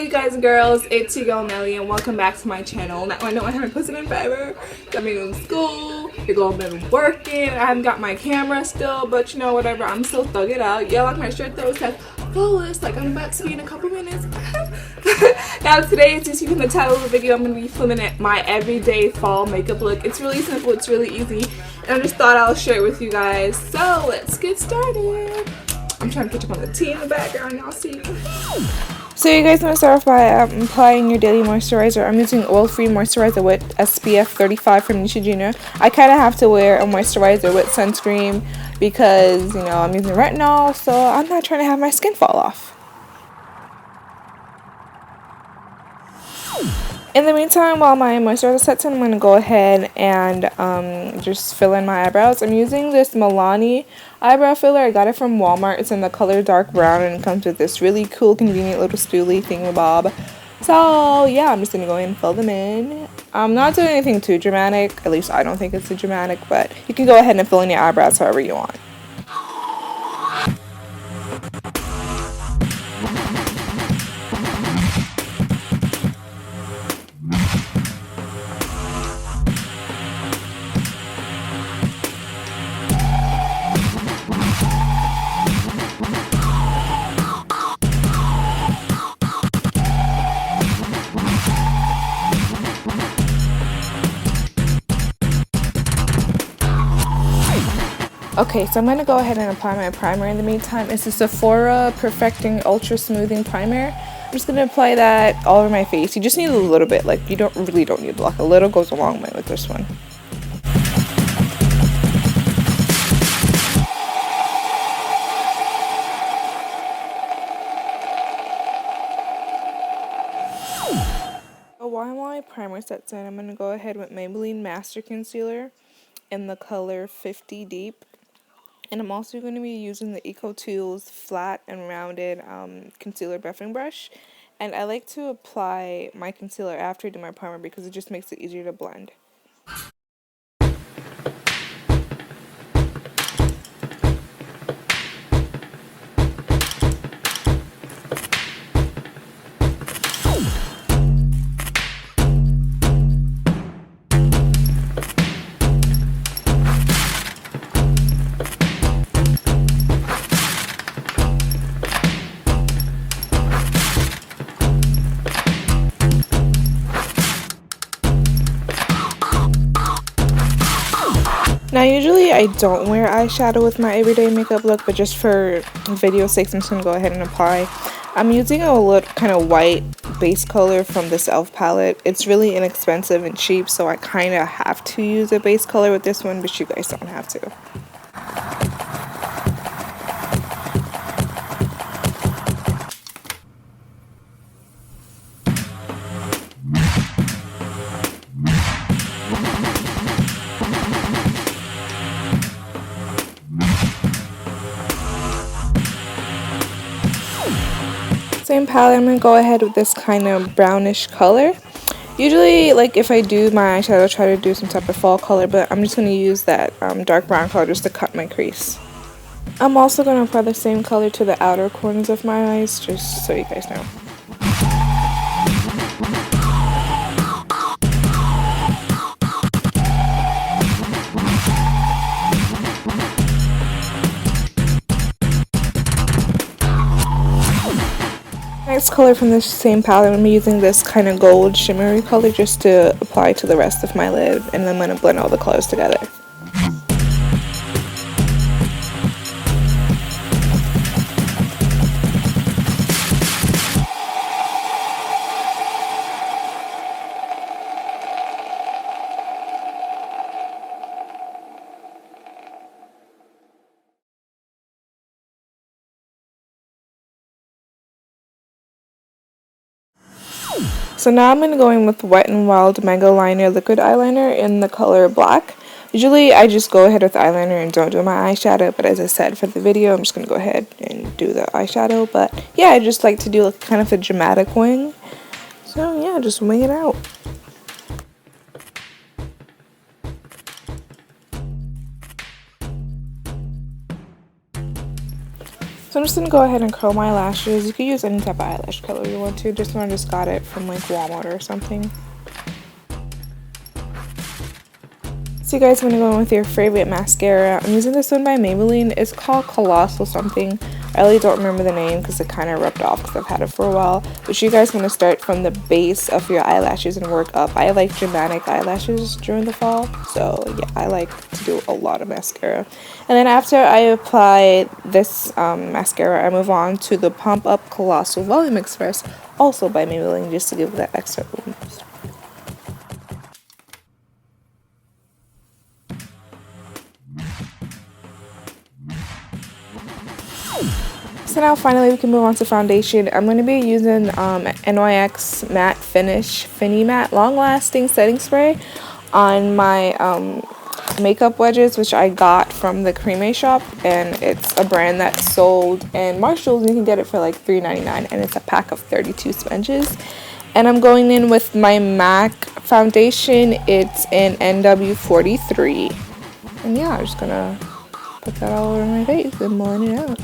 you guys and girls, it's your girl Nelly and welcome back to my channel. Now I know I haven't posted in forever. Got me in school, your girl been working, I haven't got my camera still, but you know, whatever, I'm still thugging out. Yeah, like my shirt though, it says flawless, like I'm about to be in a couple minutes. Now today, as you see from the title of the video, I'm going to be filming it my everyday fall makeup look. It's really simple, it's really easy, and I just thought I'll share it with you guys. So let's get started. I'm trying to catch up on the tea in the background, y'all see. So you guys want to start off by applying your daily moisturizer. I'm using oil-free moisturizer with SPF 35 from Neutrogena. I kind of have to wear a moisturizer with sunscreen because, you know, I'm using retinol, so I'm not trying to have my skin fall off. In the meantime, while my moisturizer sets in, I'm going to go ahead and just fill in my eyebrows. I'm using this Milani eyebrow filler. I got it from Walmart. It's in the color dark brown and it comes with this really cool, convenient little spoolie thingamabob. So yeah, I'm just going to go ahead and fill them in. I'm not doing anything too dramatic. At least I don't think it's too dramatic, but you can go ahead and fill in your eyebrows however you want. Okay, so I'm going to go ahead and apply my primer in the meantime. It's the Sephora Perfecting Ultra Smoothing Primer. I'm just going to apply that all over my face. You just need a little bit, like you really don't need a lot. A little goes a long way with this one. So while my primer sets in, I'm going to go ahead with Maybelline Master Concealer in the color 50 Deep. And I'm also going to be using the Eco Tools flat and rounded concealer buffing brush. And I like to apply my concealer after I do my primer because it just makes it easier to blend. Now usually I don't wear eyeshadow with my everyday makeup look, but just for video sake I'm just going to go ahead and apply. I'm using a little kind of white base color from this e.l.f. palette. It's really inexpensive and cheap, so I kind of have to use a base color with this one, but you guys don't have to. Same palette, I'm going to go ahead with this kind of brownish color. Usually, like if I do my eyeshadow, I try to do some type of fall color, but I'm just going to use that dark brown color just to cut my crease. I'm also going to apply the same color to the outer corners of my eyes, just so you guys know. Next color from this same palette, I'm using this kind of gold shimmery color just to apply to the rest of my lid, and then I'm going to blend all the colors together. So now I'm going to go in with Wet n Wild Mega Liner Liquid Eyeliner in the color black. Usually I just go ahead with eyeliner and don't do my eyeshadow, but as I said for the video, I'm just going to go ahead and do the eyeshadow. But yeah, I just like to do like kind of a dramatic wing. So yeah, just wing it out. So I'm just going to go ahead and curl my lashes. You can use any type of eyelash color you want to. Just one I just got it from like Walmart or something. So you guys want to go in with your favorite mascara. I'm using this one by Maybelline. It's called Colossal something. I really don't remember the name because it kind of rubbed off because I've had it for a while. But you guys want to start from the base of your eyelashes and work up. I like dramatic eyelashes during the fall. So yeah, I like to do a lot of mascara. And then after I apply this mascara, I move on to the Pump Up Colossal Volume Express, also by Maybelline, just to give that extra oomph. So now finally we can move on to foundation. I'm going to be using NYX Matte Finish Finny Matte Long Lasting Setting Spray on my makeup wedges, which I got from the Creme shop, and it's a brand that's sold in Marshalls. You can get it for like $3.99, and it's a pack of 32 sponges. And I'm going in with my MAC foundation. It's in NW43, and yeah, I'm just gonna put that all over my face and blend it out.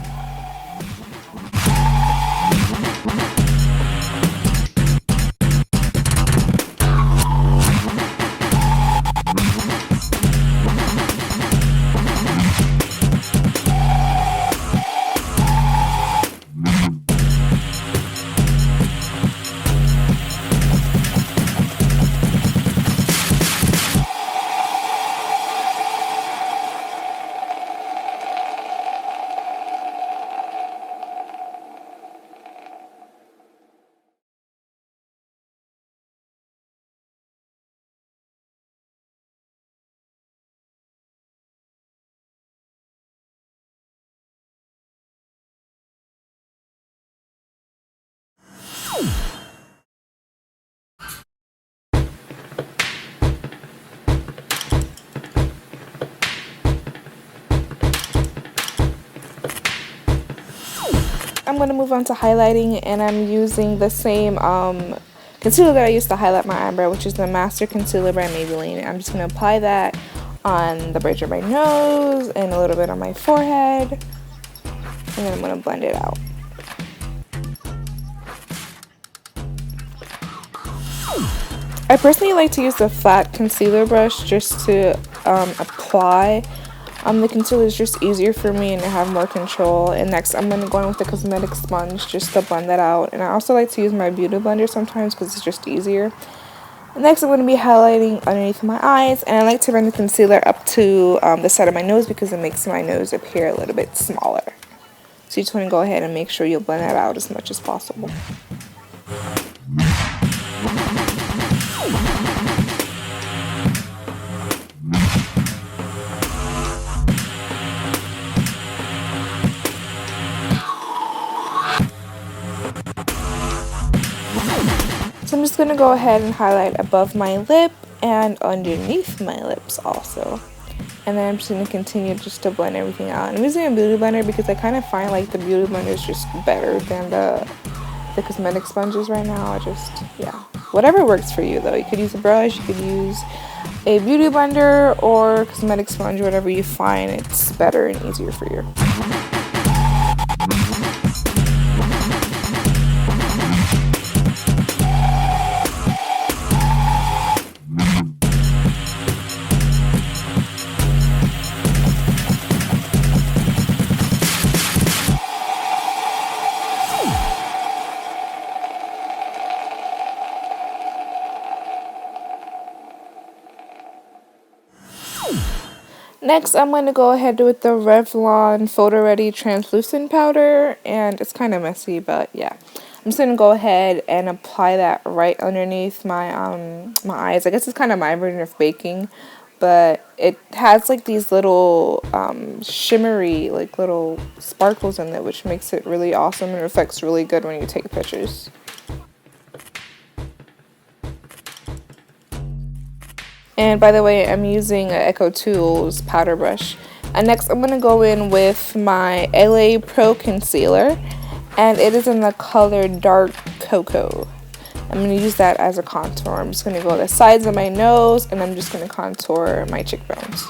I'm going to move on to highlighting, and I'm using the same concealer that I used to highlight my eyebrow, which is the Master Concealer by Maybelline. I'm just going to apply that on the bridge of my nose and a little bit on my forehead, and then I'm going to blend it out. I personally like to use the flat concealer brush just to apply the concealer. Is just easier for me and I have more control. And next I'm going to go in with the cosmetic sponge just to blend that out. And I also like to use my beauty blender sometimes because it's just easier. And next I'm going to be highlighting underneath my eyes, and I like to run the concealer up to the side of my nose because it makes my nose appear a little bit smaller. So you just want to go ahead and make sure you blend that out as much as possible. So I'm just going to go ahead and highlight above my lip and underneath my lips also. And then I'm just going to continue just to blend everything out. I'm using a beauty blender because I kind of find like the beauty blender is just better than the cosmetic sponges right now. Yeah. Whatever works for you though. You could use a brush, you could use a beauty blender or cosmetic sponge, whatever you find it's better and easier for you. Next, I'm going to go ahead with the Revlon Photo Ready Translucent Powder, and it's kind of messy, but yeah. I'm just going to go ahead and apply that right underneath my my eyes. I guess it's kind of my version of baking, but it has like these little shimmery, like little sparkles in it, which makes it really awesome and reflects really good when you take pictures. And by the way, I'm using an Echo Tools powder brush. And next I'm going to go in with my LA Pro Concealer. And it is in the color Dark Cocoa. I'm going to use that as a contour. I'm just going to go to the sides of my nose, and I'm just going to contour my cheekbones.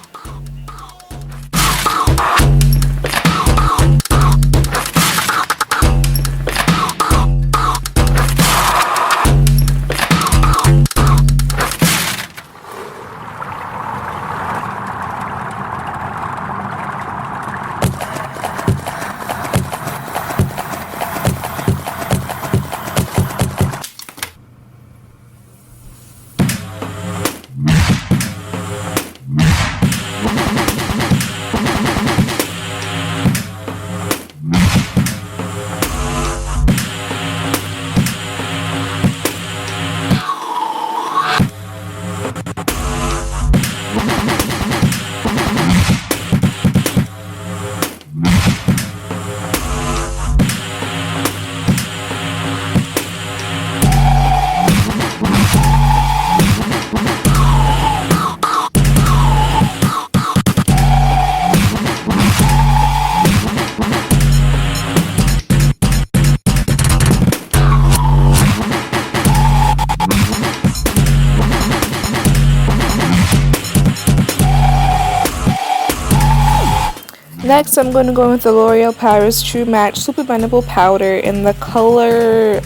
Next, I'm going to go with the L'Oreal Paris True Match Super Blendable Powder in the color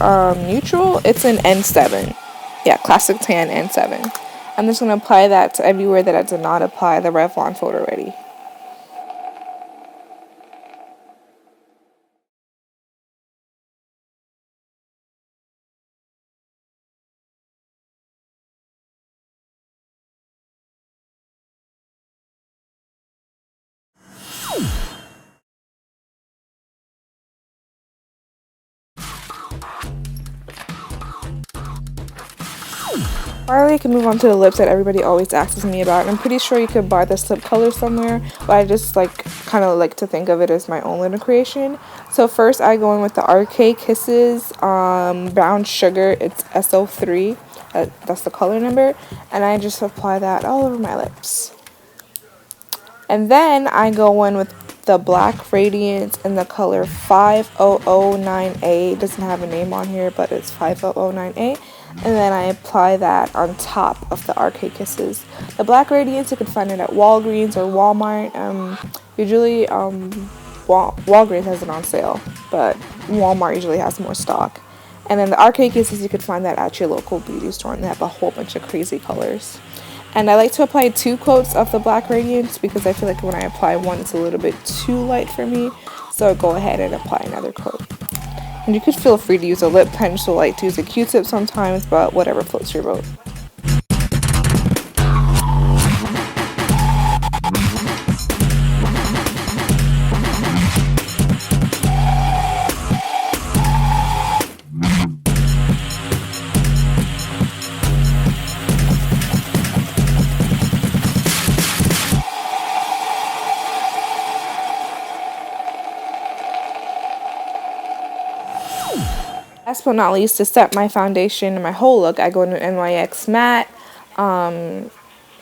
neutral. It's an N7. Yeah, Classic Tan N7. I'm just going to apply that to everywhere that I did not apply the Revlon fold already. Finally, I can move on to the lips that everybody always asks me about. I'm pretty sure you could buy this lip color somewhere, but I just kind of like to think of it as my own little creation. So first, I go in with the RK Kisses Brown Sugar. It's SO3. That's the color number, and I just apply that all over my lips. And then I go in with the Black Radiance in the color 5009A. It doesn't have a name on here, but it's 5009A. And then I apply that on top of the RK Kisses. The Black Radiance, you can find it at Walgreens or Walmart. Usually, Walgreens has it on sale, but Walmart usually has more stock. And then the RK Kisses, you could find that at your local beauty store, and they have a whole bunch of crazy colors. And I like to apply 2 coats of the Black Radiance because I feel like when I apply one, it's a little bit too light for me. So I go ahead and apply another coat. And you could feel free to use a lip pencil, like to use a Q-tip sometimes, but whatever floats your boat. Last but not least, to set my foundation and my whole look, I go into NYX Matte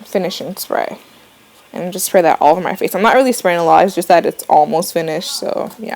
Finishing Spray. And just spray that all over my face. I'm not really spraying a lot, it's just that it's almost finished, so yeah.